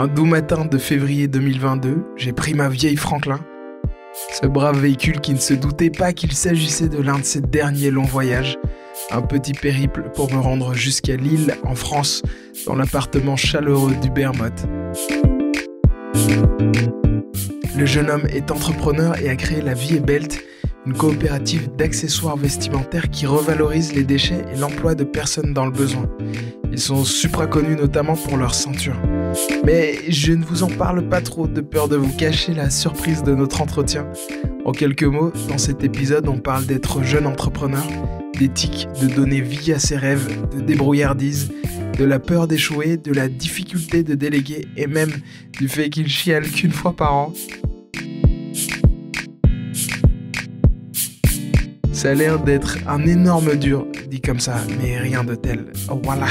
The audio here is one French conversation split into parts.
Un doux matin de février 2022, j'ai pris ma vieille Franklin, ce brave véhicule qui ne se doutait pas qu'il s'agissait de l'un de ses derniers longs voyages. Un petit périple pour me rendre jusqu'à Lille, en France, dans l'appartement chaleureux d'Hubert Motte. Le jeune homme est entrepreneur et a créé La Vie est Belt, une coopérative d'accessoires vestimentaires qui revalorise les déchets et l'emploi de personnes dans le besoin. Ils sont supra connus notamment pour leurs ceintures. Mais je ne vous en parle pas trop de peur de vous cacher la surprise de notre entretien. En quelques mots, dans cet épisode, on parle d'être jeune entrepreneur, d'éthique, de donner vie à ses rêves, de débrouillardise, de la peur d'échouer, de la difficulté de déléguer et même du fait qu'il chiale qu'une fois par an. Ça a l'air d'être un énorme dur, dit comme ça, mais rien de tel. Oh, voilà.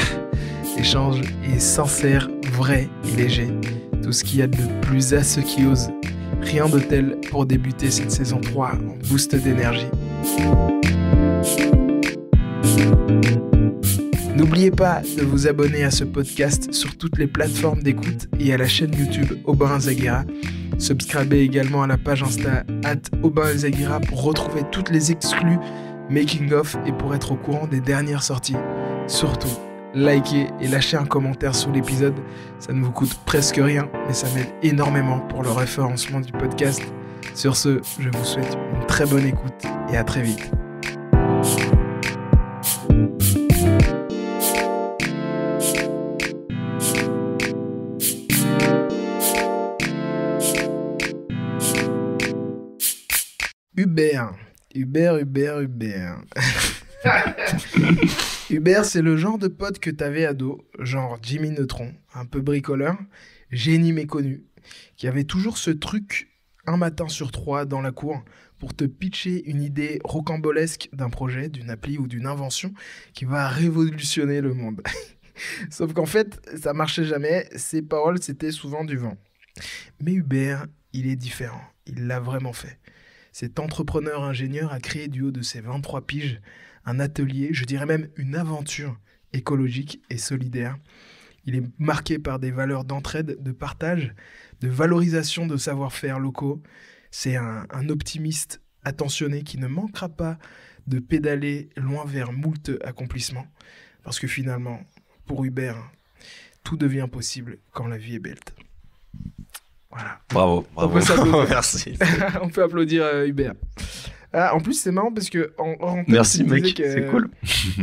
Échange est sincère, vrai et léger. Tout ce qu'il y a de plus à ceux qui osent. Rien de tel pour débuter cette saison 3 en boost d'énergie. N'oubliez pas de vous abonner à ce podcast sur toutes les plateformes d'écoute et à la chaîne YouTube Aubin Zaguera. Subscribez également à la page Insta @AubinElZaguera pour retrouver toutes les exclus, making of et pour être au courant des dernières sorties. Surtout, likez et lâchez un commentaire sous l'épisode. Ça ne vous coûte presque rien, mais ça m'aide énormément pour le référencement du podcast. Sur ce, je vous souhaite une très bonne écoute et à très vite. Hubert. Hubert, c'est le genre de pote que t'avais ado, genre Jimmy Neutron, un peu bricoleur, génie méconnu, qui avait toujours ce truc, un matin sur 3 dans la cour, pour te pitcher une idée rocambolesque d'un projet, d'une appli ou d'une invention qui va révolutionner le monde. Sauf qu'en fait, ça marchait jamais, ses paroles c'était souvent du vent. Mais Hubert, il est différent, il l'a vraiment fait. Cet entrepreneur-ingénieur a créé du haut de ses 23 piges un atelier, je dirais même une aventure écologique et solidaire. Il est marqué par des valeurs d'entraide, de partage, de valorisation de savoir-faire locaux. C'est un optimiste attentionné qui ne manquera pas de pédaler loin vers moult accomplissements. Parce que finalement, pour Hubert, tout devient possible quand la vie est belle. Voilà. Bravo. On peut s'applaudir. Merci. On peut applaudir Hubert. Ah, en plus, c'est marrant parce que en merci mec, c'est cool.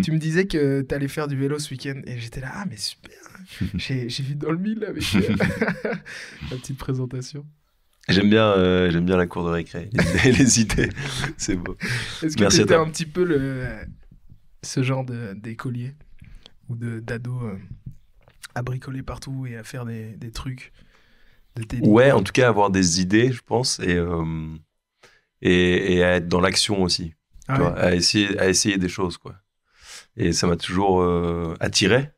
Tu me disais que t'allais faire du vélo ce week-end et j'étais là, mais super. J'ai vu dans le mille avec la petite présentation. J'aime bien la cour de récré, les idées, c'est beau. Est-ce que t'étais un petit peu ce genre d'écolier ou d'ado à bricoler partout et à faire des trucs? Ouais, en tout cas, avoir des idées, je pense, et à être dans l'action aussi, tu vois, à essayer des choses, quoi. Et ça m'a toujours attiré,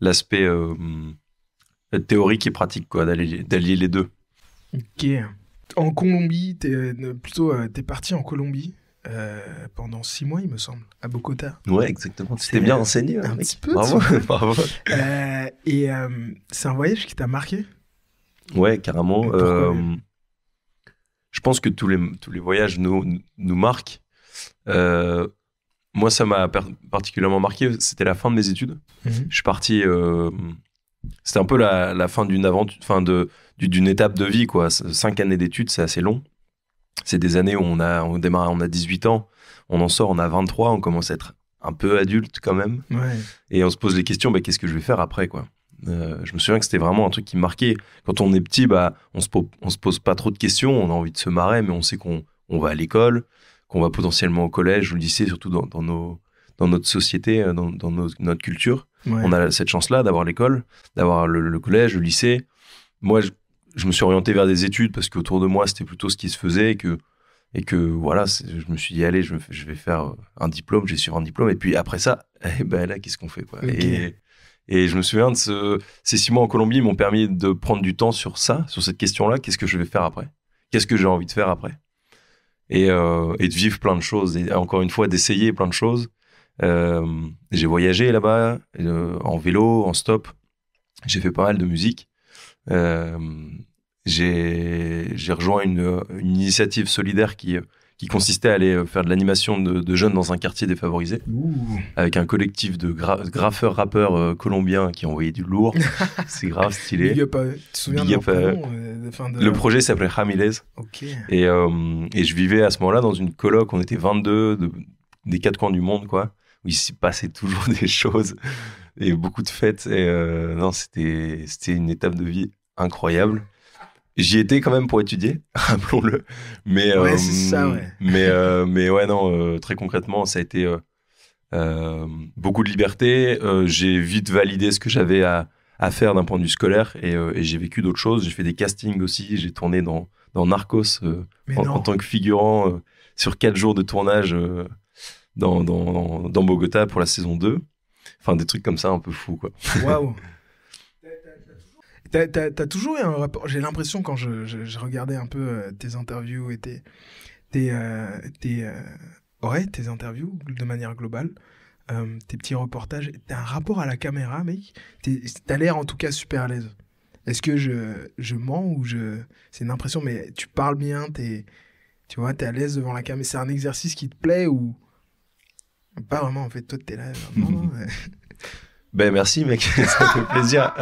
l'aspect théorique et pratique, quoi, d'allier les deux. Ok. En Colombie, t'es parti en Colombie pendant 6 mois, il me semble, à Bogota. Ouais, exactement. C'était bien enseigné. Un petit peu. Bravo. Et c'est un voyage qui t'a marqué? Ouais, carrément. Je pense que tous les voyages nous marquent. Moi, ça m'a particulièrement marqué. C'était la fin de mes études. Je suis parti. C'était un peu la fin d'une aventure, d'une étape de vie, quoi. 5 années d'études, c'est assez long. C'est des années où on démarre, on a 18 ans, on en sort, on a 23, on commence à être un peu adulte quand même. Ouais. Et on se pose les questions, qu'est-ce que je vais faire après, quoi. Je me souviens que c'était vraiment un truc qui me marquait. Quand on est petit, on se pose pas trop de questions, on a envie de se marrer, mais on sait qu'on va à l'école, qu'on va potentiellement au collège ou au lycée, surtout dans notre société, dans notre culture. Ouais. On a cette chance-là d'avoir l'école, d'avoir le collège, le lycée. Moi, je me suis orienté vers des études parce qu'autour de moi, c'était plutôt ce qui se faisait et que voilà, je me suis dit, allez, je vais faire un diplôme, j'ai suivi un diplôme. Et puis après ça, là, qu'est-ce qu'on fait, quoi. Okay. Et je me souviens de ces 6 mois en Colombie m'ont permis de prendre du temps sur cette question-là. Qu'est-ce que je vais faire après? Qu'est-ce que j'ai envie de faire après? Et de vivre plein de choses. Et encore une fois, d'essayer plein de choses. J'ai voyagé là-bas, en vélo, en stop. J'ai fait pas mal de musique. Euh, j'ai rejoint une initiative solidaire qui consistait à aller faire de l'animation de jeunes dans un quartier défavorisé, avec un collectif de graffeurs, rappeurs colombiens qui envoyaient du lourd. C'est grave stylé. Big up, tu te souviens de leur prénom, Le projet s'appelait Ramilez. Ok. Et je vivais à ce moment-là dans une coloc, on était 22 des quatre coins du monde, quoi, où il s'y passait toujours des choses et beaucoup de fêtes. Et non, c'était une étape de vie incroyable. J'y étais quand même pour étudier, rappelons-le. Mais, ouais, c'est ça, ouais. mais ouais, non, très concrètement, ça a été beaucoup de liberté. J'ai vite validé ce que j'avais à faire d'un point de vue scolaire et j'ai vécu d'autres choses. J'ai fait des castings aussi. J'ai tourné dans Narcos en tant que figurant sur 4 jours de tournage dans Bogota pour la saison 2. Enfin, des trucs comme ça un peu fous, quoi. Waouh! T'as toujours eu un rapport. J'ai l'impression quand je regardais un peu tes interviews et tes interviews de manière globale, tes petits reportages, t'as un rapport à la caméra, mec. T'as l'air en tout cas super à l'aise. Est-ce que je mens ou c'est une impression, mais tu parles bien, tu vois, t'es à l'aise devant la caméra. C'est un exercice qui te plaît ou pas vraiment en fait? Toi, t'es là. Non. Ben merci, mec. Ça fait plaisir.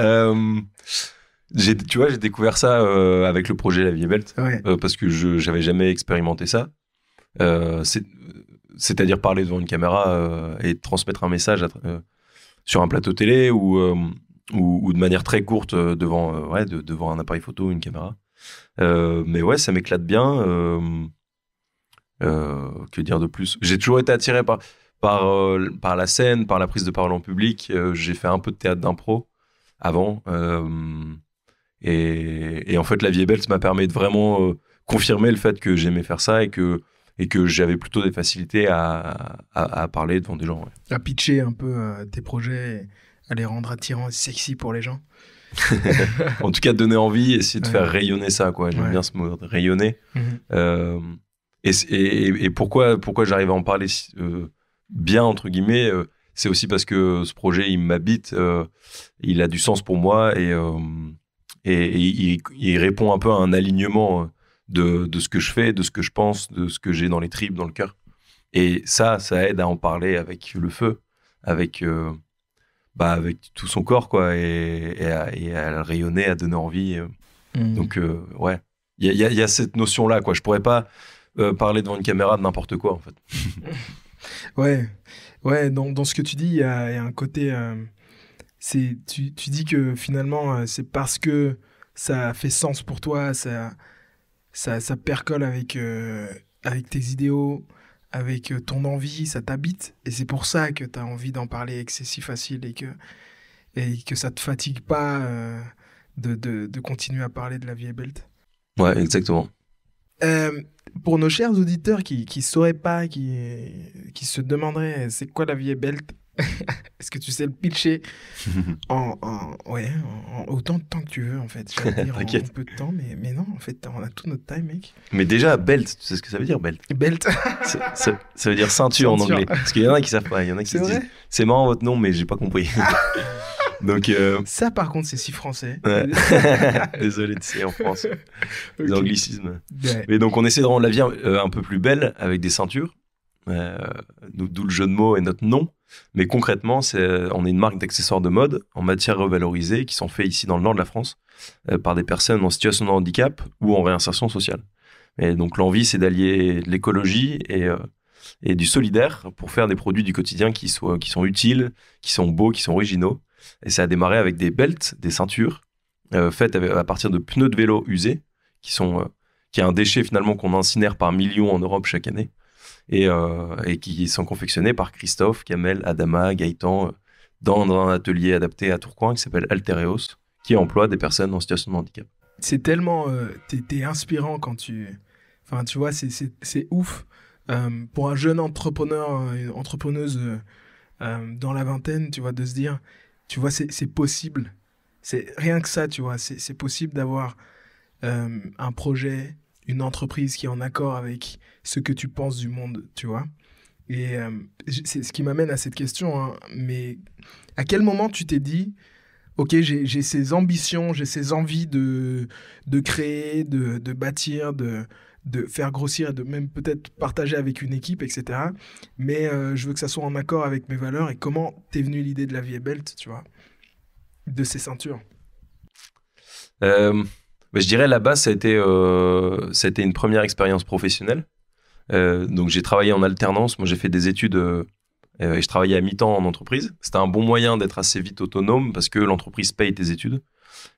Tu vois, j'ai découvert ça avec le projet La Vie est Belle, parce que j'avais jamais expérimenté ça. C'est-à-dire parler devant une caméra et transmettre un message sur un plateau télé ou de manière très courte devant un appareil photo ou une caméra. Mais ouais, ça m'éclate bien. Que dire de plus? J'ai toujours été attiré par la scène, par la prise de parole en public. J'ai fait un peu de théâtre d'impro avant. Et en fait, La Vie est Belle, ça m'a permis de vraiment confirmer le fait que j'aimais faire ça et que j'avais plutôt des facilités à parler devant des gens. Ouais. À pitcher un peu tes projets, à les rendre attirants et sexy pour les gens. En tout cas, donner envie, essayer de faire rayonner ça, quoi. J'aime bien ce mot, rayonner. Et pourquoi j'arrive à en parler bien, entre guillemets, c'est aussi parce que ce projet, il m'habite, il a du sens pour moi et il répond un peu à un alignement de ce que je fais, de ce que je pense, de ce que j'ai dans les tripes, dans le cœur. Et ça aide à en parler avec le feu, avec tout son corps, quoi, et à rayonner, à donner envie. Donc, ouais, il y a cette notion-là, quoi. Je pourrais pas parler devant une caméra de n'importe quoi, en fait. Ouais, dans ce que tu dis, il y a un côté... tu dis que finalement, c'est parce que ça fait sens pour toi, ça percole avec tes idéaux, avec ton envie, ça t'habite. Et c'est pour ça que tu as envie d'en parler et que c'est si facile et que ça te fatigue pas de continuer à parler de La Vie est Belle. Ouais, exactement. Pour nos chers auditeurs qui sauraient pas, qui se demanderaient c'est quoi La Vie est Belle, est-ce que tu sais le pitcher en autant de temps que tu veux, en fait. J'allais dire en peu de temps, mais non, en fait, on a tout notre time, mec. Mais déjà, belt, tu sais ce que ça veut dire, belt? Belt. ça veut dire ceinture en anglais. Parce qu'il y en a qui savent pas, il y en a qui se disent c'est marrant votre nom, mais j'ai pas compris. Donc, ça, par contre, c'est si français. Ouais. Désolé de c'est en France. Les anglicismes. Ouais. Mais donc, on essaie de rendre la vie un peu plus belle avec des ceintures. D'où le jeu de mots et notre nom. Mais concrètement, on est une marque d'accessoires de mode en matière revalorisée qui sont faits ici dans le nord de la France par des personnes en situation de handicap ou en réinsertion sociale. Et donc, l'envie, c'est d'allier l'écologie et du solidaire pour faire des produits du quotidien qui sont utiles, qui sont beaux, qui sont originaux. Et ça a démarré avec des belts, des ceintures faites à partir de pneus de vélo usés, qui est un déchet finalement qu'on incinère par millions en Europe chaque année, et qui sont confectionnés par Christophe, Kamel, Adama, Gaëtan, dans un atelier adapté à Tourcoing qui s'appelle Altereos, qui emploie des personnes en situation de handicap. C'est tellement... t'es inspirant quand tu... Enfin, tu vois, c'est ouf. Pour un jeune entrepreneur, une entrepreneuse dans la vingtaine, tu vois, de se dire... Tu vois, c'est possible. C'est rien que ça, tu vois. C'est possible d'avoir un projet, une entreprise qui est en accord avec ce que tu penses du monde, tu vois. Et c'est ce qui m'amène à cette question. Hein, mais à quel moment tu t'es dit, Ok, j'ai ces ambitions, j'ai ces envies de créer, de bâtir, de faire grossir et de même peut-être partager avec une équipe, etc. Mais je veux que ça soit en accord avec mes valeurs. Et comment t'es venue l'idée de la vie est belt, tu vois, de ces ceintures? Je dirais là-bas, ça a été une première expérience professionnelle. Donc j'ai travaillé en alternance. Moi, j'ai fait des études et je travaillais à mi-temps en entreprise. C'était un bon moyen d'être assez vite autonome parce que l'entreprise paye tes études.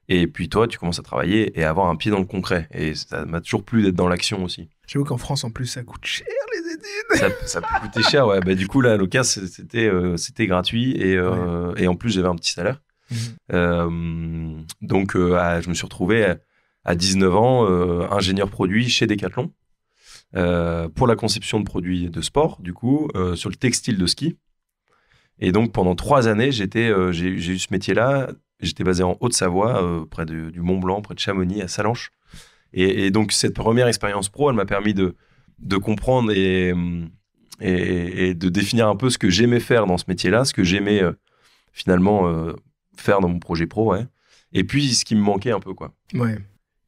Et puis toi, tu commences à travailler et à avoir un pied dans le concret. Et ça m'a toujours plu d'être dans l'action aussi. J'avoue qu'en France, en plus, ça coûte cher les études. Ça peut coûter cher, ouais. Bah, du coup, là, à l'occasion, c'était gratuit et en plus, j'avais un petit salaire. Donc, je me suis retrouvé à 19 ans, ingénieur produit chez Decathlon pour la conception de produits de sport, du coup, sur le textile de ski. Et donc, pendant 3 années, j'ai eu ce métier-là. J'étais basé en Haute-Savoie, près du Mont-Blanc, près de Chamonix, à Sallanches. Et donc, cette première expérience pro, elle m'a permis de comprendre et de définir un peu ce que j'aimais faire dans ce métier-là, ce que j'aimais finalement faire dans mon projet pro, ouais. Et puis, ce qui me manquait un peu, quoi. Ouais.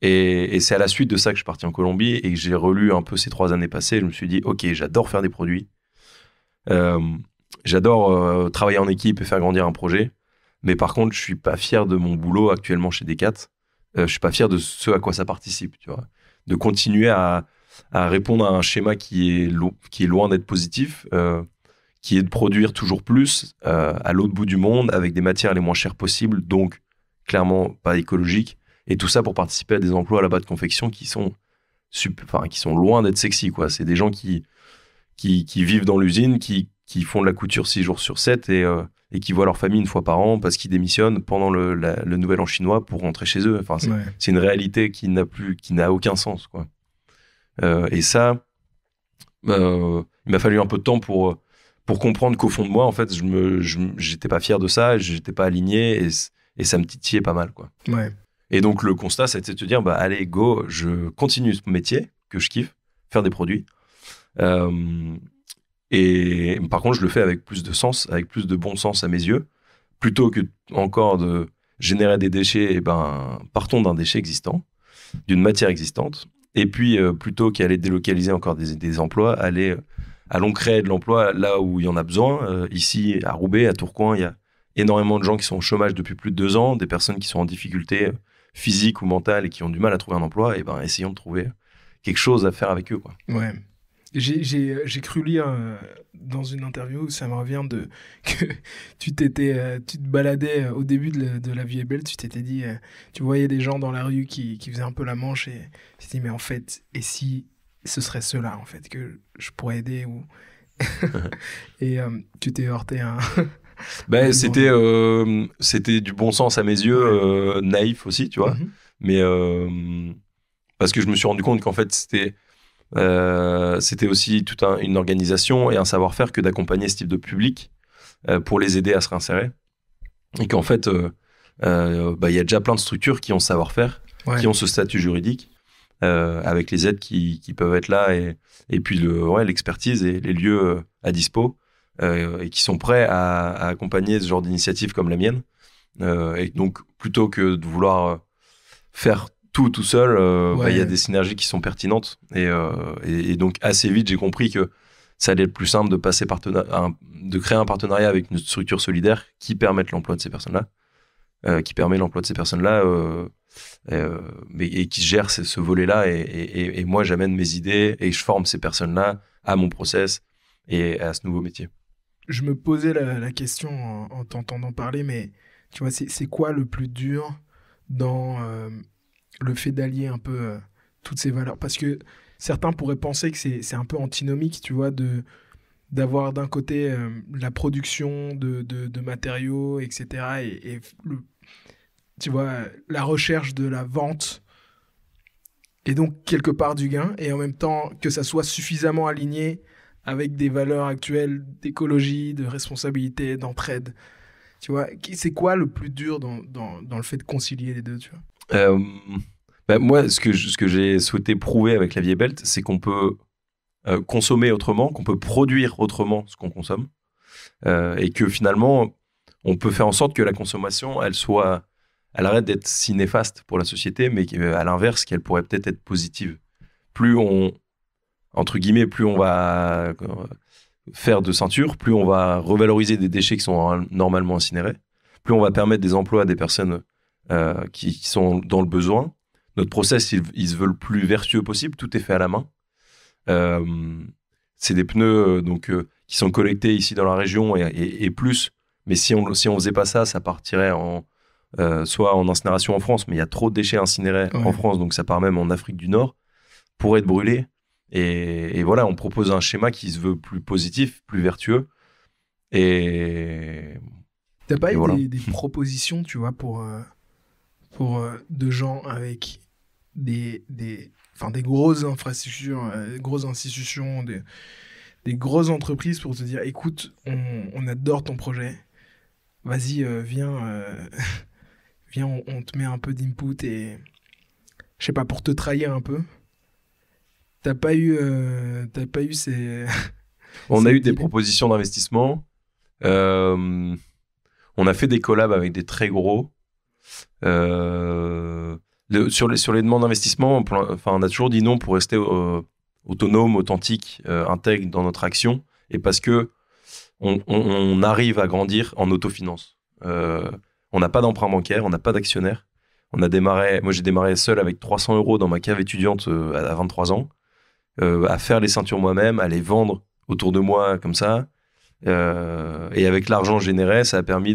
Et c'est à la suite de ça que je suis parti en Colombie et que j'ai relu un peu ces 3 années passées. Je me suis dit, OK, j'adore faire des produits. J'adore travailler en équipe et faire grandir un projet. Mais par contre, je suis pas fier de mon boulot actuellement chez Decat. Je suis pas fier de ce à quoi ça participe, tu vois. De continuer à répondre à un schéma qui est loin d'être positif, qui est de produire toujours plus à l'autre bout du monde avec des matières les moins chères possibles, donc clairement pas écologiques. Et tout ça pour participer à des emplois là-bas de confection qui sont loin d'être sexy, quoi. C'est des gens qui vivent dans l'usine, qui font de la couture 6 jours sur 7 et qui voient leur famille une fois par an parce qu'ils démissionnent pendant le Nouvel An chinois pour rentrer chez eux. Enfin, c'est une réalité qui n'a aucun sens, quoi. Et ça, il m'a fallu un peu de temps pour comprendre qu'au fond de moi, en fait, j'étais pas fier de ça, j'étais pas aligné et ça me titillait pas mal, quoi. Ouais. Et donc, le constat, c'était de se dire, allez, go, je continue ce métier que je kiffe, faire des produits. Et par contre, je le fais avec plus de sens, avec plus de bon sens à mes yeux. Plutôt que encore de générer des déchets, partons d'un déchet existant, d'une matière existante. Et puis, plutôt qu'aller délocaliser encore des emplois, allons créer de l'emploi là où il y en a besoin. Ici, à Roubaix, à Tourcoing, il y a énormément de gens qui sont au chômage depuis plus de 2 ans, des personnes qui sont en difficulté physique ou mentale et qui ont du mal à trouver un emploi. Et essayons de trouver quelque chose à faire avec eux, quoi. Ouais. J'ai cru lire dans une interview, ça me revient que tu te baladais au début de la vie est belle, tu t'étais dit, tu voyais des gens dans la rue qui faisaient un peu la manche et tu t'es dit, mais en fait, et si ce serait ceux-là, en fait, que je pourrais aider ou... Et tu t'es heurté à un... c'était du bon sens à mes yeux, naïf aussi, tu vois. Mm-hmm. Mais parce que je me suis rendu compte qu'en fait, c'était aussi toute une organisation et un savoir-faire que d'accompagner ce type de public pour les aider à se réinsérer. Et qu'en fait, y a déjà plein de structures qui ont ce savoir-faire, qui ont ce statut juridique, avec les aides qui peuvent être là et puis l'expertise et les lieux à dispo et qui sont prêts à accompagner ce genre d'initiative comme la mienne. Et donc, plutôt que de vouloir faire tout seul, y a des synergies qui sont pertinentes et donc assez vite j'ai compris que ça allait être plus simple de passer de créer un partenariat avec une structure solidaire qui permette l'emploi de ces personnes-là, et qui gère ce volet-là et moi j'amène mes idées et je forme ces personnes-là à mon process et à ce nouveau métier. Je me posais la question en t'entendant parler, mais tu vois, c'est quoi le plus dur dans le fait d'allier un peu toutes ces valeurs? Parce que certains pourraient penser que c'est un peu antinomique, tu vois, d'avoir d'un côté la production de matériaux, etc. et tu vois, la recherche de la vente et donc quelque part du gain, et en même temps que ça soit suffisamment aligné avec des valeurs actuelles d'écologie, de responsabilité, d'entraide. Tu vois, c'est quoi le plus dur dans le fait de concilier les deux, tu vois? Moi, ce que j'ai souhaité prouver avec la vie est belle, c'est qu'on peut consommer autrement, qu'on peut produire autrement ce qu'on consomme, et que finalement, on peut faire en sorte que la consommation, elle arrête d'être si néfaste pour la société, mais à l'inverse, qu'elle pourrait peut-être être positive. Entre guillemets, plus on va faire de ceinture, plus on va revaloriser des déchets qui sont normalement incinérés, plus on va permettre des emplois à des personnes qui sont dans le besoin. Notre process, il se veut le plus vertueux possible, tout est fait à la main. C'est des pneus qui sont collectés ici dans la région et plus, mais si on faisait pas ça, ça partirait soit en incinération en France, mais il y a trop de déchets incinérés en France, donc ça part même en Afrique du Nord, pour être brûlés. Et voilà, on propose un schéma qui se veut plus positif, plus vertueux. Et t'as pas eu voilà. des propositions, tu vois, pour de gens avec des grosses infrastructures, grosses institutions, des grosses entreprises pour te dire, écoute, on adore ton projet, vas-y, viens, on te met un peu d'input et, je sais pas, pour te trahir un peu. T'as pas eu ces... On a eu des propositions d'investissement. On a fait des collabs avec des très gros. Sur les demandes d'investissement, on a toujours dit non pour rester autonome, authentique, intègre dans notre action, et parce que on arrive à grandir en autofinance. On n'a pas d'emprunt bancaire, on n'a pas d'actionnaire. Moi j'ai démarré seul avec 300 € dans ma cave étudiante à 23 ans, à faire les ceintures moi-même, à les vendre autour de moi comme ça. Et avec l'argent généré, ça a permis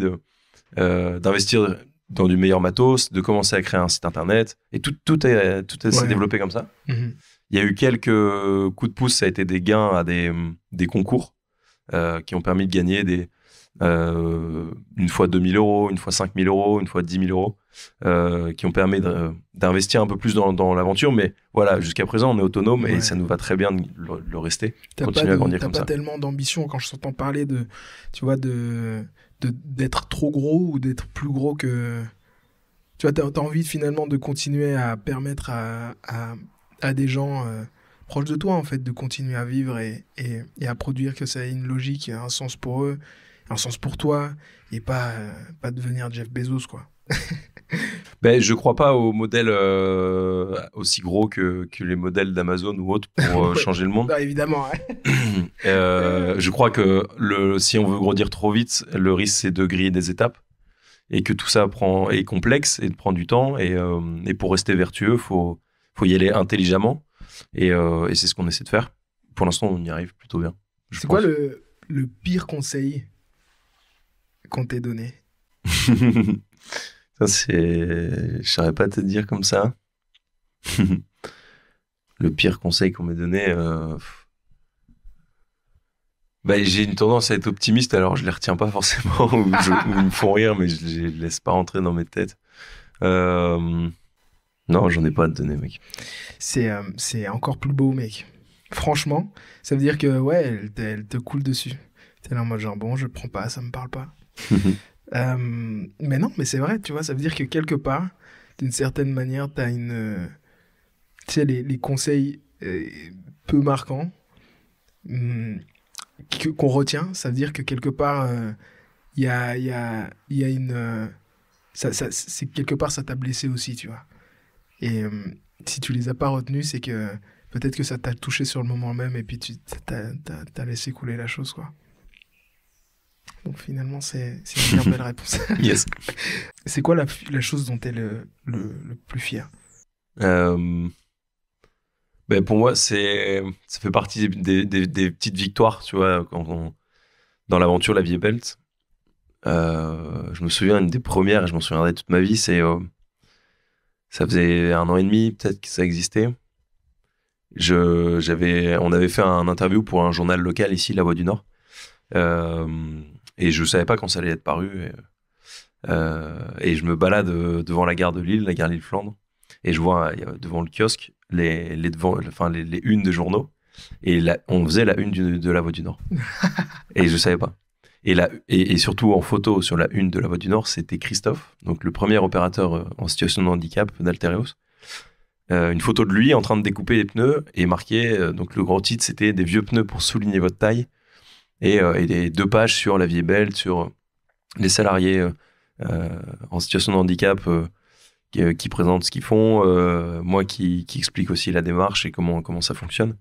d'investir dans du meilleur matos, de commencer à créer un site internet, et tout s'est développé comme ça. Mm-hmm. Il y a eu quelques coups de pouce, ça a été des gains à des concours qui ont permis de gagner une fois 2 000 €, une fois 5 000 €, une fois 10 000 €, qui ont permis d'investir un peu plus dans l'aventure. Mais voilà, jusqu'à présent, on est autonome et ça nous va très bien de le rester, continuer à grandir comme ça. T'as pas tellement d'ambition quand je t'entends parler d'être trop gros ou d'être plus gros que... Tu vois, t'as envie finalement de continuer à permettre à des gens proches de toi, en fait, de continuer à vivre et à produire, que ça ait une logique, un sens pour eux, un sens pour toi, et pas devenir Jeff Bezos, quoi. Je crois pas aux modèles aussi gros que les modèles d'Amazon ou autres pour changer le monde. Bah, évidemment. Je crois que si on veut grandir trop vite, le risque c'est de griller des étapes et que tout ça est complexe et prend du temps. Et pour rester vertueux, faut y aller intelligemment. Et c'est ce qu'on essaie de faire. Pour l'instant, on y arrive plutôt bien. C'est quoi le pire conseil qu'on t'ait donné? Ça, je saurais pas te dire comme ça. Le pire conseil qu'on m'ait donné, j'ai une tendance à être optimiste, alors je les retiens pas forcément, ou ils me font rire, mais je les laisse pas rentrer dans mes têtes. Non, j'en ai pas à te donner, mec. C'est encore plus beau, mec. Franchement, ça veut dire que elle te coule dessus. T'es là en mode genre, bon, je prends pas, ça me parle pas. Mais non, mais c'est vrai, tu vois, ça veut dire que quelque part, d'une certaine manière, t'as une... tu sais, les conseils peu marquants qu'on retient, ça veut dire que quelque part, il y a une... c'est quelque part, ça t'a blessé aussi, tu vois. Et si tu les as pas retenus, c'est que peut-être que ça t'a touché sur le moment même et puis t'as laissé couler la chose, quoi. Donc finalement, c'est une bien belle réponse. Yes. C'est quoi la chose dont tu es le plus fier? Pour moi, ça fait partie des petites victoires, tu vois, dans l'aventure La Vie est belle. Je me souviens, une des premières, et je m'en souviendrai toute ma vie, ça faisait 1 an et demi peut-être que ça existait. On avait fait un interview pour un journal local ici, La Voix du Nord. Et je savais pas quand ça allait être paru. Et je me balade devant la gare de Lille, la gare Lille-Flandre, et je vois devant le kiosque les unes de journaux. Et on faisait la une de La Voix du Nord. Et je savais pas. Et surtout en photo sur la une de La Voix du Nord, c'était Christophe, donc le premier opérateur en situation de handicap d'Altereos. Une photo de lui en train de découper les pneus et marqué, donc le grand titre c'était « Des vieux pneus pour souligner votre taille ». Et 2 pages sur La Vie est belle, sur les salariés en situation de handicap qui présentent ce qu'ils font, moi qui explique aussi la démarche et comment ça fonctionne.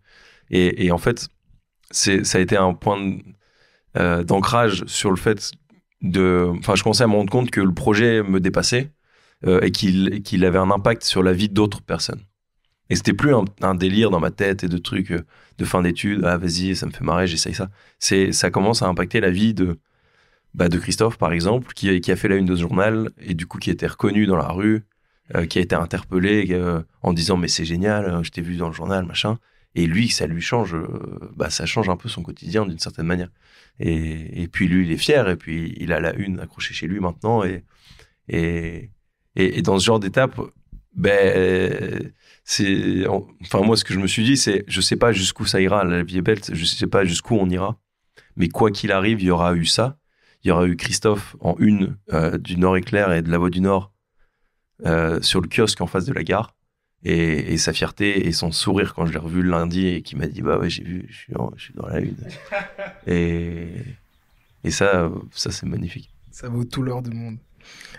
Et en fait, ça a été un point d'ancrage sur le fait Enfin, je commençais à me rendre compte que le projet me dépassait et qu'il avait un impact sur la vie d'autres personnes. Et c'était plus un délire dans ma tête et de trucs de fin d'études. Ah, vas-y, ça me fait marrer, j'essaye ça. Ça commence à impacter la vie de Christophe, par exemple, qui a fait la une de ce journal et du coup qui a été reconnu dans la rue, qui a été interpellé en disant mais c'est génial, je t'ai vu dans le journal, machin. Et lui, ça lui change, ça change un peu son quotidien d'une certaine manière. Et puis lui, il est fier et puis il a la une accrochée chez lui maintenant. Et dans ce genre d'étape, enfin moi, ce que je me suis dit, c'est je sais pas jusqu'où ça ira. La vie est belle, je sais pas jusqu'où on ira. Mais quoi qu'il arrive, il y aura eu ça. Il y aura eu Christophe en une du Nord Éclair et de La Voix du Nord sur le kiosque en face de la gare. Et sa fierté et son sourire quand je l'ai revu le lundi et qui m'a dit bah ouais, j'ai vu, je suis dans la une. et ça c'est magnifique. Ça vaut tout l'or du monde.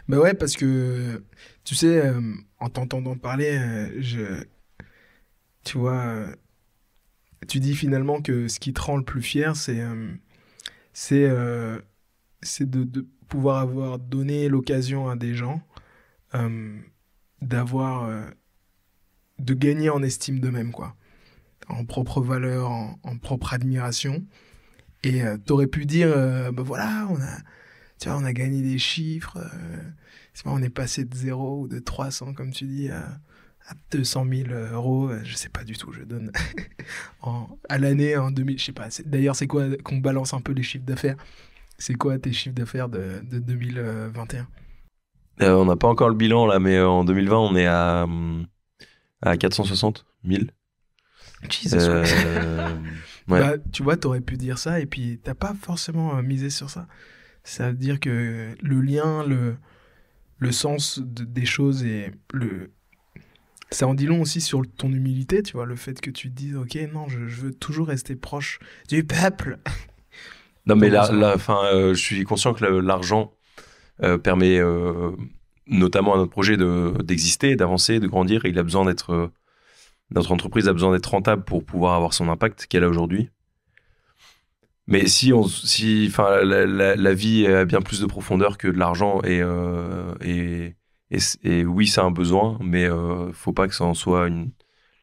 Mais ouais, parce que tu sais, en t'entendant parler, tu vois, tu dis finalement que ce qui te rend le plus fier, c'est de pouvoir avoir donné l'occasion à des gens de gagner en estime d'eux-mêmes, quoi. En propre valeur, en propre admiration. Et t'aurais pu dire, bah voilà, on a gagné des chiffres, on est passé de 0 ou de 300, comme tu dis, à 200 000 euros, je sais pas du tout, je donne à l'année, en 2000, je sais pas. D'ailleurs, c'est quoi qu'on balance un peu les chiffres d'affaires? C'est quoi tes chiffres d'affaires de 2021? On n'a pas encore le bilan là, mais en 2020, on est à 460 000. Jesus. Ouais. Bah, tu vois, t'aurais pu dire ça et puis t'as pas forcément misé sur ça. Ça veut dire que le lien, le sens des choses et ça en dit long aussi sur ton humilité, tu vois, le fait que tu te dises, ok, non, je veux toujours rester proche du peuple. Non, mais je suis conscient que l'argent permet notamment à notre projet d'exister, d'avancer, de grandir. Et il a besoin notre entreprise a besoin d'être rentable pour pouvoir avoir son impact qu'elle a aujourd'hui. Mais la vie a bien plus de profondeur que de l'argent et oui, c'est un besoin, mais faut pas que ça en soit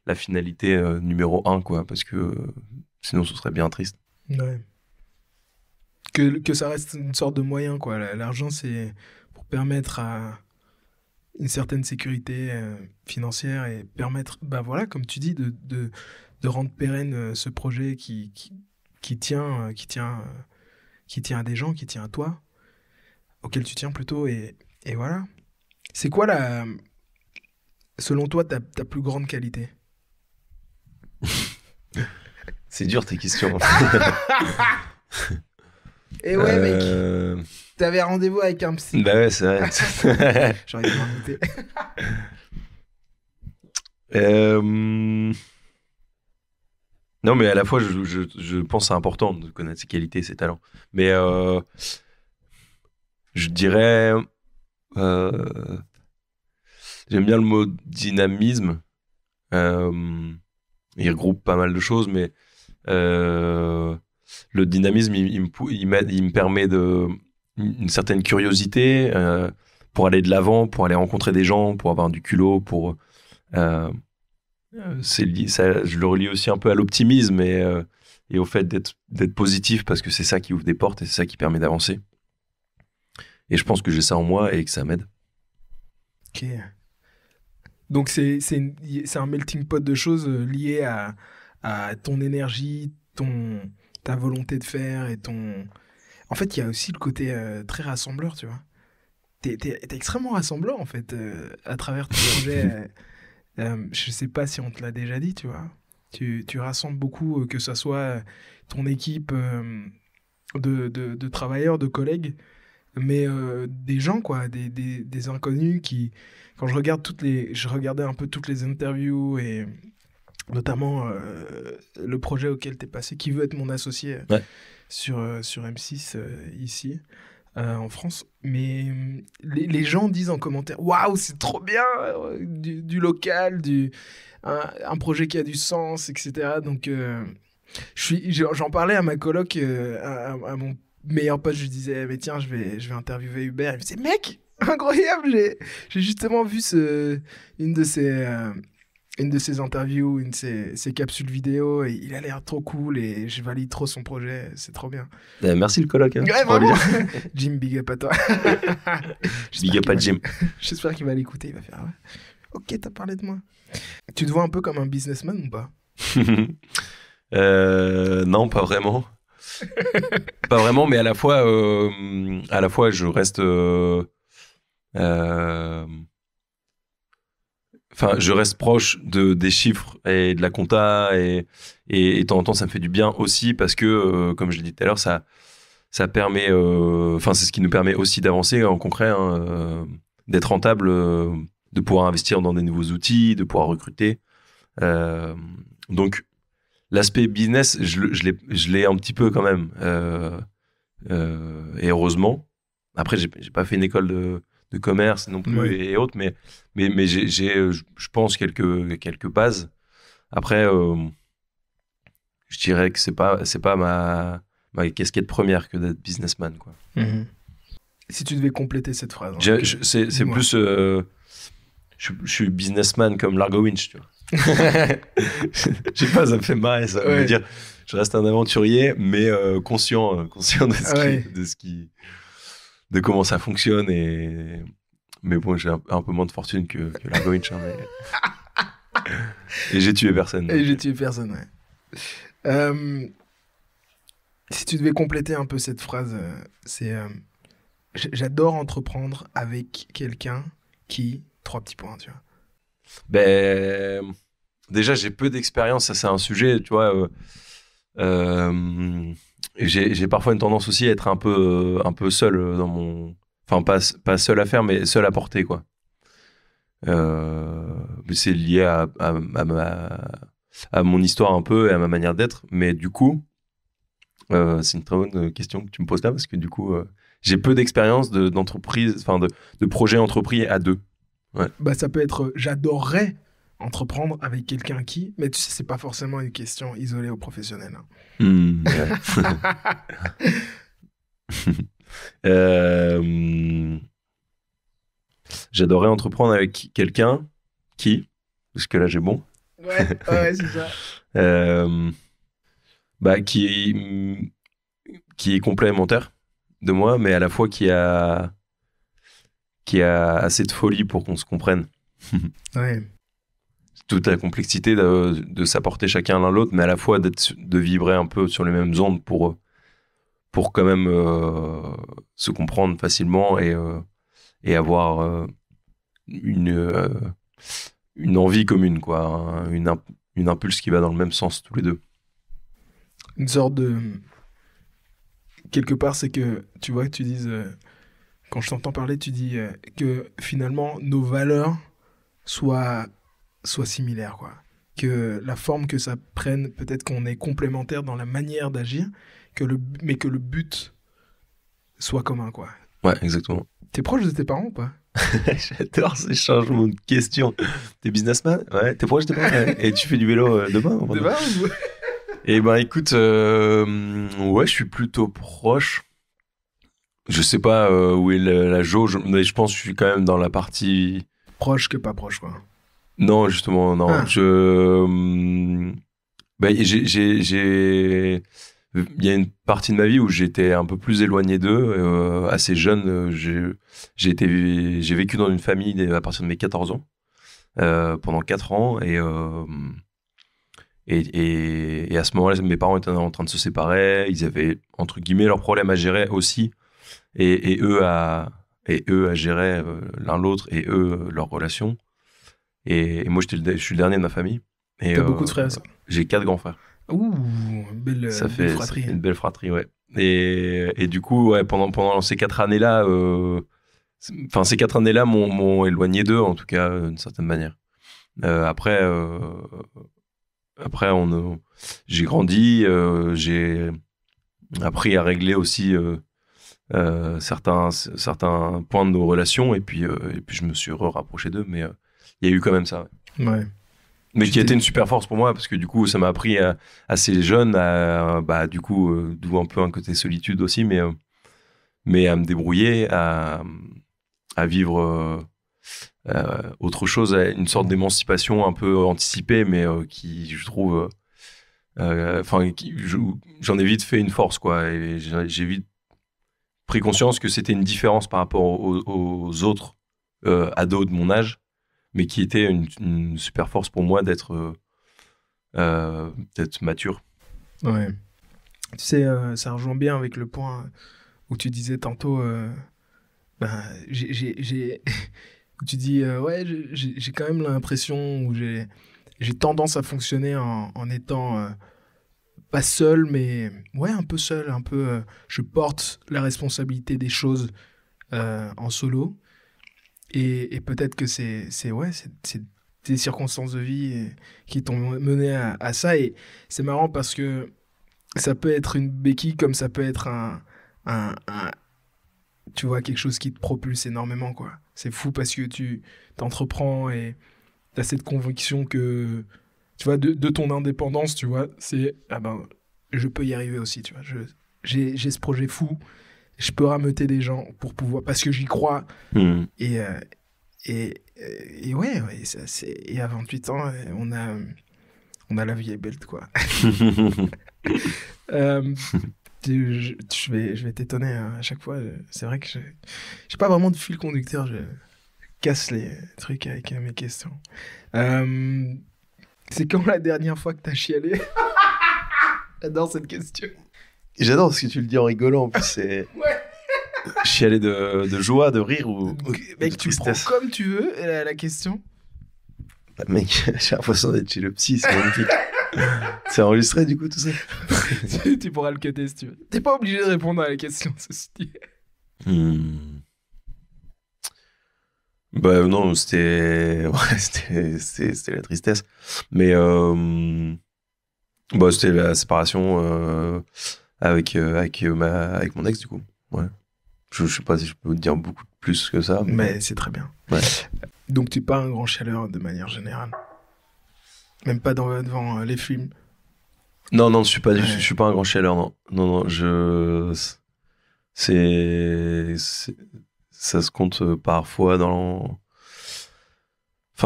la finalité numéro 1, quoi, parce que sinon ce serait bien triste. Ouais. Que ça reste une sorte de moyen, quoi. L'argent, c'est pour permettre à une certaine sécurité financière et permettre, bah voilà, comme tu dis, de rendre pérenne ce projet qui tient à des gens, qui tient à toi, auquel tu tiens plutôt, et voilà. C'est quoi selon toi ta plus grande qualité? C'est dur tes questions. Et ouais, mec, t'avais rendez-vous avec un psy. Bah ouais, c'est vrai. J'aurais dû m'en douter. Non, mais à la fois, je pense que c'est important de connaître ses qualités, ses talents. Mais je dirais... j'aime bien le mot dynamisme. Il regroupe pas mal de choses, mais le dynamisme, il me permet une certaine curiosité pour aller de l'avant, pour aller rencontrer des gens, pour avoir du culot, je le relie aussi un peu à l'optimisme et au fait d'être positif, parce que c'est ça qui ouvre des portes et c'est ça qui permet d'avancer. Et je pense que j'ai ça en moi et que ça m'aide. Ok. Donc c'est un melting pot de choses liées à ton énergie, ta volonté de faire et ton... En fait, il y a aussi le côté très rassembleur, tu vois. T'es extrêmement rassembleur, en fait, à travers ton projet. Je sais pas si on te l'a déjà dit, tu vois. Tu rassembles beaucoup, que ce soit ton équipe de travailleurs, de collègues, mais des gens, quoi, des inconnus qui... Quand je regardais un peu toutes les interviews et notamment le projet auquel t'es passé, qui veut être mon associé ouais. sur M6 ici. en France. Mais les gens disent en commentaire, waouh, c'est trop bien, du local, un projet qui a du sens, etc. Donc, j'en parlais à ma coloc, à mon meilleur pote, je lui disais, mais tiens, je vais interviewer Hubert. Il me disait, mec, incroyable, j'ai justement vu une de ses interviews, une de ses capsules vidéo, et il a l'air trop cool et je valide trop son projet, c'est trop bien. Merci le coloc. Hein, ouais, vraiment. Jim, big up à toi. Big up à Jim. J'espère qu'il va l'écouter, il va faire, ouais. Ok, t'as parlé de moi. Tu te vois un peu comme un businessman ou pas? Non, pas vraiment. Pas vraiment, mais à la fois je reste... Enfin, je reste proche des chiffres et de la compta et de temps en temps, ça me fait du bien aussi parce que, comme je l'ai dit tout à l'heure, ça permet... Enfin, c'est ce qui nous permet aussi d'avancer en concret, hein, d'être rentable, de pouvoir investir dans des nouveaux outils, de pouvoir recruter. Donc, l'aspect business, je l'ai un petit peu quand même. Et heureusement. Après, j'ai pas fait une école de commerce non plus et autres, mais j'ai, je pense, quelques bases. Après, je dirais que c'est pas ma casquette première que d'être businessman, quoi. Mm-hmm. Si tu devais compléter cette phrase. C'est plus... je suis businessman comme Largo Winch, tu vois. Je sais pas, ça me fait marrer, ça. Ouais. Dire, je reste un aventurier, mais conscient de comment ça fonctionne. Mais bon, j'ai un peu moins de fortune que Largo Winch. Hein, mais... Et j'ai tué personne. Et j'ai tué personne, ouais. Si tu devais compléter un peu cette phrase, c'est j'adore entreprendre avec quelqu'un qui... 3 petits points, tu vois. Ben, déjà, j'ai peu d'expérience, ça c'est un sujet, tu vois. J'ai parfois une tendance aussi à être un peu seul dans mon... Enfin, pas seul à faire, mais seul à porter, quoi. C'est lié à mon histoire un peu et à ma manière d'être. Mais du coup, c'est une très bonne question que tu me poses là, parce que du coup, j'ai peu d'expérience d'entreprise, enfin de projets entrepris à deux. Ouais. Bah, ça peut être j'adorerais entreprendre avec quelqu'un qui, mais tu sais, c'est pas forcément une question isolée aux professionnels. Hein. Ouais. J'adorerais entreprendre avec quelqu'un qui, parce que là j'ai bon. Ouais, c'est ça. Bah, qui est complémentaire de moi, mais à la fois qui a assez de folie pour qu'on se comprenne. Ouais. Toute la complexité de s'apporter chacun l'un l'autre, mais à la fois de vibrer un peu sur les mêmes ondes pour quand même se comprendre facilement et avoir une envie commune, quoi, hein, une impulse qui va dans le même sens tous les deux. Une sorte de... Quelque part, c'est que, tu vois, que tu dises... Quand je t'entends parler, tu dis que finalement, nos valeurs soient similaires, quoi. Que la forme que ça prenne, peut-être qu'on est complémentaires dans la manière d'agir, mais que le but soit commun, quoi. Ouais, exactement. T'es proche de tes parents ou pas? J'adore ces changements de questions. T'es businessman? Ouais. T'es proche de tes parents? Ouais. Et tu fais du vélo demain? Demain ou... Eh ben, écoute, ouais, je suis plutôt proche. Je sais pas où est la jauge, mais je pense que je suis quand même dans la partie... Proche que pas proche, quoi. Non, justement, non. Ah. Ben, il y a une partie de ma vie où j'étais un peu plus éloigné d'eux. Assez jeune, j'ai vécu dans une famille à partir de mes 14 ans, pendant 4 ans. Et à ce moment-là, mes parents étaient en train de se séparer. Ils avaient, entre guillemets, leurs problèmes à gérer aussi. Et eux à gérer l'un l'autre et eux leur relation. Et moi, je suis le dernier de ma famille. T'as beaucoup de frères, ça? J'ai 4 grands frères. Ouh, belle fratrie. Une belle fratrie, ouais. Et du coup, ouais, pendant ces 4 années-là, ces 4 années-là m'ont éloigné d'eux, en tout cas, d'une certaine manière. Après, j'ai grandi, j'ai appris à régler aussi certains points de nos relations, et puis je me suis rapproché d'eux, mais il y a eu quand même ça. Ouais. Mais qui a été une super force pour moi, parce que du coup, ça m'a appris assez jeune, du coup, d'où un peu un côté solitude aussi, mais à me débrouiller, à vivre autre chose, une sorte d'émancipation un peu anticipée, mais qui, je trouve, j'en ai vite fait une force, quoi, et j'ai vite pris conscience que c'était une différence par rapport aux autres ados de mon âge, mais qui était une super force pour moi d'être mature. Ouais. Tu sais, ça rejoint bien avec le point où tu disais tantôt, tu dis, ouais, j'ai quand même l'impression où j'ai tendance à fonctionner en étant pas seul, mais ouais, un peu seul, un peu. Je porte la responsabilité des choses en solo. Et peut-être que c'est des circonstances de vie qui t'ont mené à ça. Et c'est marrant parce que ça peut être une béquille comme ça peut être tu vois, quelque chose qui te propulse énormément, quoi. C'est fou parce que tu t'entreprends et t'as cette conviction que, tu vois, de ton indépendance, tu vois, c'est, je peux y arriver aussi, tu vois. J'ai ce projet fou, je peux rameuter des gens pour pouvoir, parce que j'y crois. Et ouais, et à 28 ans, on a la vie est belle, quoi. Je vais t'étonner à chaque fois. C'est vrai que j'ai pas vraiment de fil conducteur. Je casse les trucs avec mes questions. C'est quand la dernière fois que t'as chialé? J'adore cette question. J'adore parce que tu le dis en rigolant. En plus, c'est... Ouais. Chialer de joie, de rire ou mec, de tu prends comme tu veux la question. Bah, mec, j'ai l'impression d'être chez le psy, c'est magnifique. C'est enregistré du coup tout ça. Tu pourras le cutter si tu veux. T'es pas obligé de répondre à la question, ceci dit. Bah non, c'était la tristesse. Mais c'était la séparation avec mon ex du coup. Ouais. Je sais pas si je peux te dire beaucoup plus que ça. Mais c'est très bien. Ouais. Donc t'es pas un grand chialeur de manière générale. Même pas devant les films. Non, je suis pas un grand chialeur, non. Non, ça se compte parfois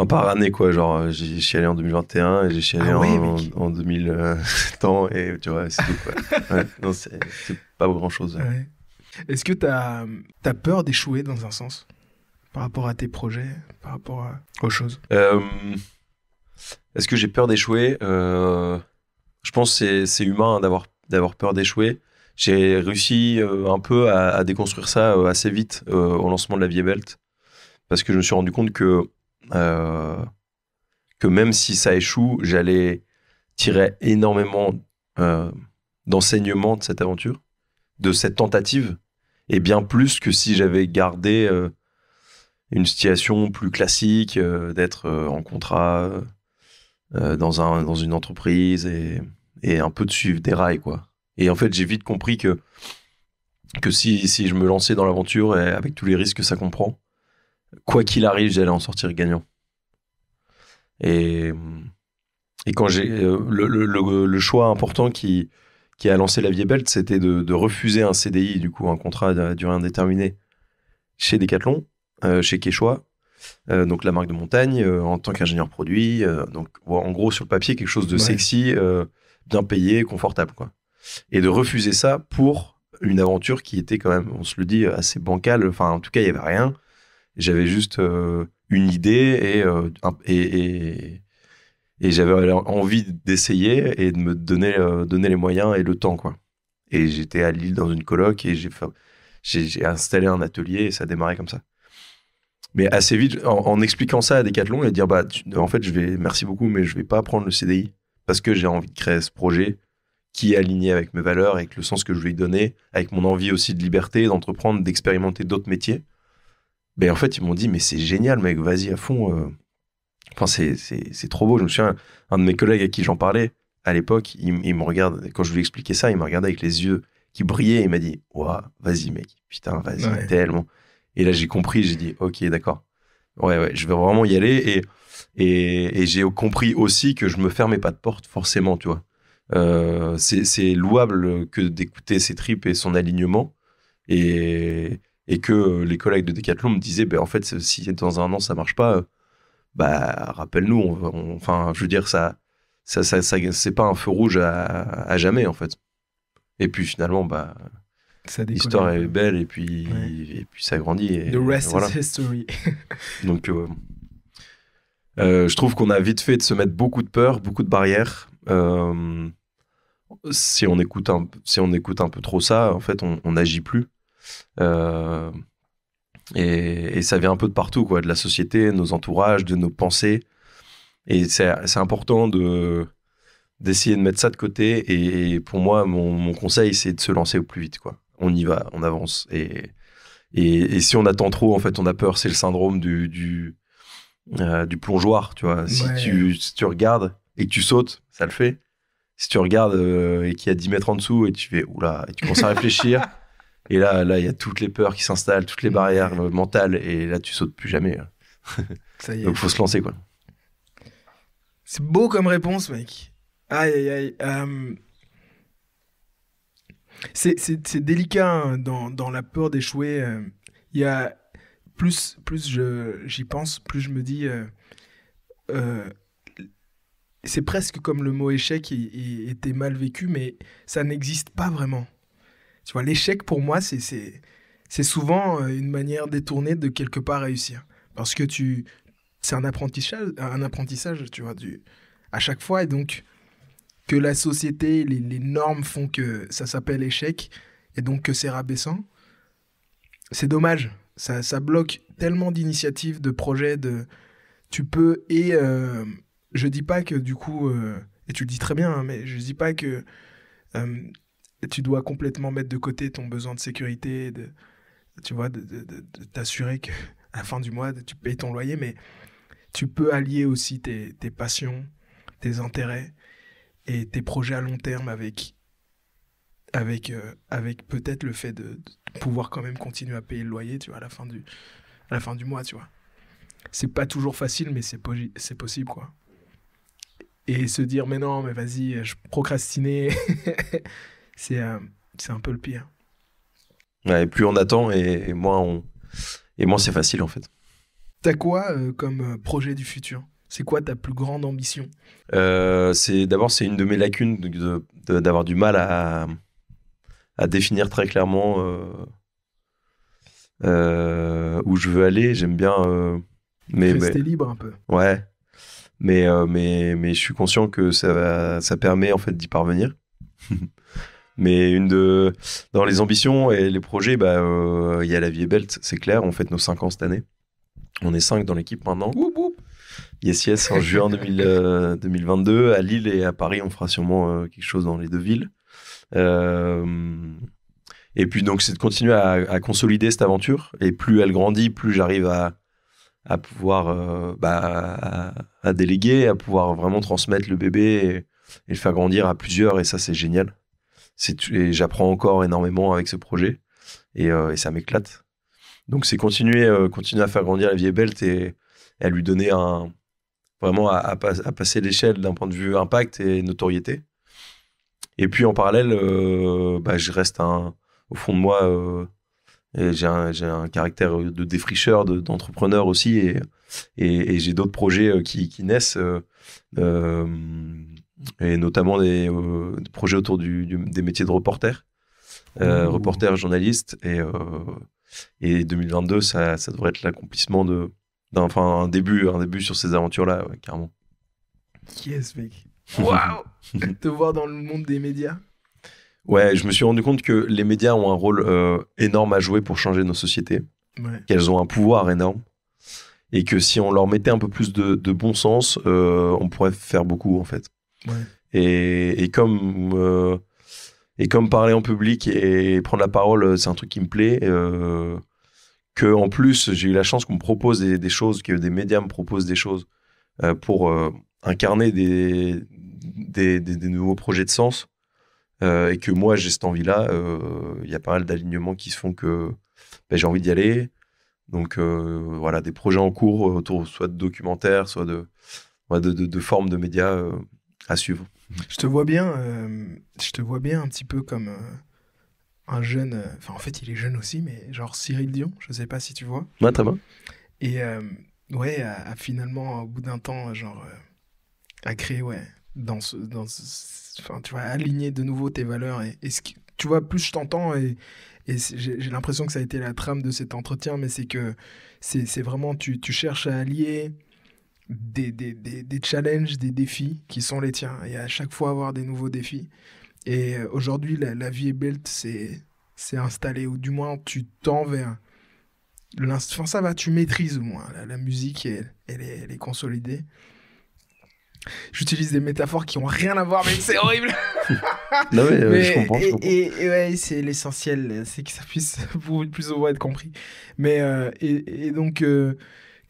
par année, quoi. Genre, j'ai chialé en 2021 et j'ai chialé en 2000 temps, et tu vois, c'est tout, quoi. Ouais, non, c'est pas grand chose. Ouais. Est-ce que t'as peur d'échouer dans un sens par rapport à tes projets, par rapport aux choses? Est-ce que j'ai peur d'échouer? Je pense que c'est humain d'avoir peur d'échouer. J'ai réussi un peu à déconstruire ça assez vite au lancement de la Vie est Belle, parce que je me suis rendu compte que même si ça échoue, j'allais tirer énormément d'enseignements de cette aventure, de cette tentative, et bien plus que si j'avais gardé une situation plus classique, d'être en contrat dans une entreprise et un peu de suivre des rails, quoi. Et en fait, j'ai vite compris que si je me lançais dans l'aventure et avec tous les risques que ça comprend, quoi qu'il arrive, j'allais en sortir gagnant. Et quand j'ai le choix important qui a lancé la Vie est Belle, c'était de refuser un CDI, du coup un contrat à durée indéterminée chez Decathlon, chez Quechua, donc la marque de montagne, en tant qu'ingénieur produit. Donc en gros, sur le papier, quelque chose de sexy, bien payé, confortable, quoi. Et de refuser ça pour une aventure qui était quand même, on se le dit, assez bancale. Enfin, en tout cas, il n'y avait rien. J'avais juste une idée et j'avais envie d'essayer et de me donner les moyens et le temps, quoi. Et j'étais à Lille dans une coloc et j'ai installé un atelier et ça a démarré comme ça. Mais assez vite, en expliquant ça à Decathlon et dire, en fait, merci beaucoup, mais je vais pas prendre le CDI parce que j'ai envie de créer ce projet qui est aligné avec mes valeurs, avec le sens que je lui ai donné, avec mon envie aussi de liberté, d'entreprendre, d'expérimenter d'autres métiers. Ben en fait, ils m'ont dit, mais c'est génial, mec, vas-y à fond. Enfin, c'est trop beau. Je me souviens, un de mes collègues à qui j'en parlais, à l'époque, il me regarde, quand je lui expliquais ça, il me regardait avec les yeux qui brillait. Il m'a dit, ouah, vas-y, mec. Putain, vas-y, tellement. Et là, j'ai compris. J'ai dit, ok, d'accord. Ouais, je vais vraiment y aller. Et j'ai compris aussi que je me fermais pas de porte, forcément, tu vois. C'est louable que d'écouter ses tripes et son alignement. Et que les collègues de Decathlon me disaient, en fait, si dans un an, ça marche pas, rappelle-nous. Enfin, je veux dire, ça c'est pas un feu rouge à jamais, en fait. Et puis, finalement, l'histoire est belle et puis ça grandit. The rest is history. Donc, je trouve qu'on a vite fait de se mettre beaucoup de peur, beaucoup de barrières. Si on écoute un peu trop ça, en fait, on n'agit plus. Et ça vient un peu de partout, quoi, de la société, de nos entourages, de nos pensées. Et c'est important d'essayer de mettre ça de côté. Et pour moi, mon conseil, c'est de se lancer au plus vite, quoi. On y va, on avance. Et si on attend trop, en fait, on a peur. C'est le syndrome du plongeoir, tu vois. Si tu regardes et que tu sautes, ça le fait. Si tu regardes et qu'il y a 10 mètres en dessous et tu fais oula, et tu commences à réfléchir, et là, il y a toutes les peurs qui s'installent, toutes les barrières mentales, et là, tu sautes plus jamais. Ça y est. Donc, faut se lancer, quoi. C'est beau comme réponse, mec. Aïe. C'est délicat hein, dans la peur d'échouer. Il y a plus j'y pense, plus je me dis. C'est presque comme le mot échec était mal vécu, mais ça n'existe pas vraiment. Tu vois, l'échec pour moi, c'est souvent une manière détournée de quelque part réussir, parce que c'est un apprentissage, tu vois, à chaque fois, et donc que la société, les normes font que ça s'appelle échec, et donc que c'est rabaissant. C'est dommage. Ça bloque tellement d'initiatives, de projets, tu peux je dis pas que du coup, et tu le dis très bien, hein, mais je dis pas que tu dois complètement mettre de côté ton besoin de sécurité, tu vois, de t'assurer qu'à la fin du mois, tu payes ton loyer, mais tu peux allier aussi tes passions, tes intérêts et tes projets à long terme avec peut-être le fait de pouvoir quand même continuer à payer le loyer, tu vois, à la fin du mois, tu vois. C'est pas toujours facile, mais c'est possible, quoi. Et se dire, mais non, mais vas-y, je procrastiner, c'est un peu le pire. Ouais, et plus on attend, et moins c'est facile, en fait. T'as quoi comme projet du futur ? C'est quoi ta plus grande ambition ? C'est une de mes lacunes d'avoir du mal à définir très clairement où je veux aller. J'aime bien rester libre un peu. Ouais, mais je suis conscient que ça permet en fait d'y parvenir. Mais dans les ambitions et les projets, il y a la vie est belle, c'est clair. On fête nos 5 ans cette année. On est 5 dans l'équipe maintenant. Woup, woup. Yes, en juin 2022. À Lille et à Paris, on fera sûrement quelque chose dans les deux villes. Et puis donc, c'est de continuer à consolider cette aventure. Et plus elle grandit, plus j'arrive à pouvoir à déléguer, à pouvoir vraiment transmettre le bébé et le faire grandir à plusieurs. Et ça, c'est génial. Et j'apprends encore énormément avec ce projet. Et ça m'éclate. Donc, c'est continuer à faire grandir la vie est belle et à lui donner vraiment à passer l'échelle d'un point de vue impact et notoriété. Et puis en parallèle, je reste au fond de moi, et j'ai un caractère de défricheur, d'entrepreneur aussi, et j'ai d'autres projets qui naissent, et notamment des projets autour des métiers de reporter, reporter, journaliste, et 2022, ça devrait être l'accomplissement un début sur ces aventures-là, ouais, carrément. Yes, mec. Waouh. Te voir dans le monde des médias. Ouais, je me suis rendu compte que les médias ont un rôle énorme à jouer pour changer nos sociétés. Ouais. Qu'elles ont un pouvoir énorme. Et que si on leur mettait un peu plus de bon sens, on pourrait faire beaucoup, en fait. Ouais. Et comme parler en public et prendre la parole, c'est un truc qui me plaît. Que en plus, j'ai eu la chance qu'on me propose des choses, que des médias me proposent des choses pour incarner des nouveaux projets de sens. et que moi j'ai cette envie-là, il y a pas mal d'alignements qui se font que j'ai envie d'y aller. Donc voilà, des projets en cours autour soit de documentaires, soit de formes de médias à suivre. Je te vois bien un petit peu comme un jeune. Enfin, en fait, il est jeune aussi, mais genre Cyril Dion, je sais pas si tu vois. Ouais, très bien. Et ouais, à finalement, au bout d'un temps, genre, à créer, ouais, enfin, tu vois, aligner de nouveau tes valeurs. Et tu vois, plus je t'entends, et j'ai l'impression que ça a été la trame de cet entretien, mais c'est que c'est vraiment, tu cherches à allier des challenges, des défis qui sont les tiens, et à chaque fois avoir des nouveaux défis. Et aujourd'hui, la vie est belle, c'est installé, ou du moins tu tends vers enfin, ça va, tu maîtrises au moins la musique, elle est consolidée. J'utilise des métaphores qui ont rien à voir, mais c'est horrible. Non mais je comprends. Et ouais, c'est l'essentiel, c'est que ça puisse plus ou moins être compris. Mais et donc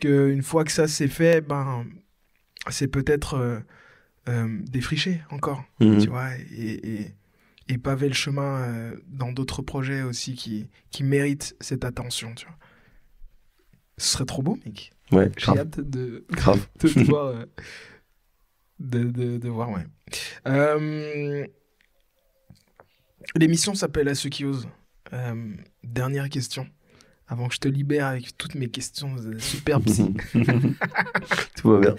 une fois que ça c'est fait, ben c'est peut-être défricher encore, tu vois, et paver le chemin dans d'autres projets aussi qui méritent cette attention, tu vois. Ce serait trop beau, mec. Ouais, j'ai hâte de te voir. De voir, ouais. L'émission s'appelle À ceux qui osent. Dernière question. Avant que je te libère avec toutes mes questions super psy. Tout va bien.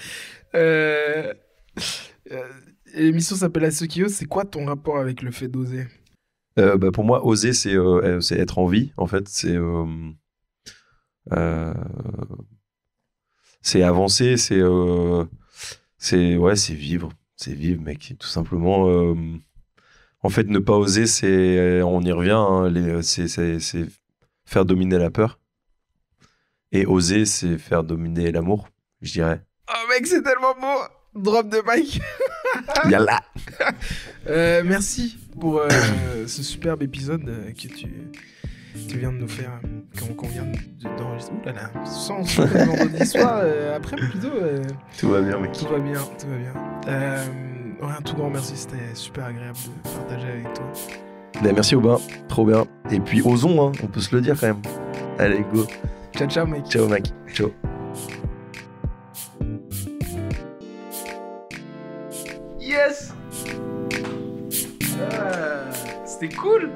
L'émission s'appelle À ceux qui osent. C'est quoi ton rapport avec le fait d'oser ? Pour moi, oser, c'est être en vie, en fait. C'est avancer, c'est vivre. C'est vivre, mec, tout simplement. En fait, ne pas oser, on y revient, hein, c'est faire dominer la peur. Et oser, c'est faire dominer l'amour, je dirais. Oh mec, c'est tellement beau. Drop de mic. Yalla. Merci pour ce superbe épisode que tu viens de nous faire, qu'on vient d'enregistrer. Ouh là là, sans vendredi soir, après plutôt. Tout va bien, mec. Tout va bien. Un tout grand merci, c'était super agréable de partager avec toi. Merci Aubin, trop bien. Et puis osons, hein, on peut se le dire quand même. Allez, go. Ciao mec. Ciao mec, ciao. Yes. C'était cool.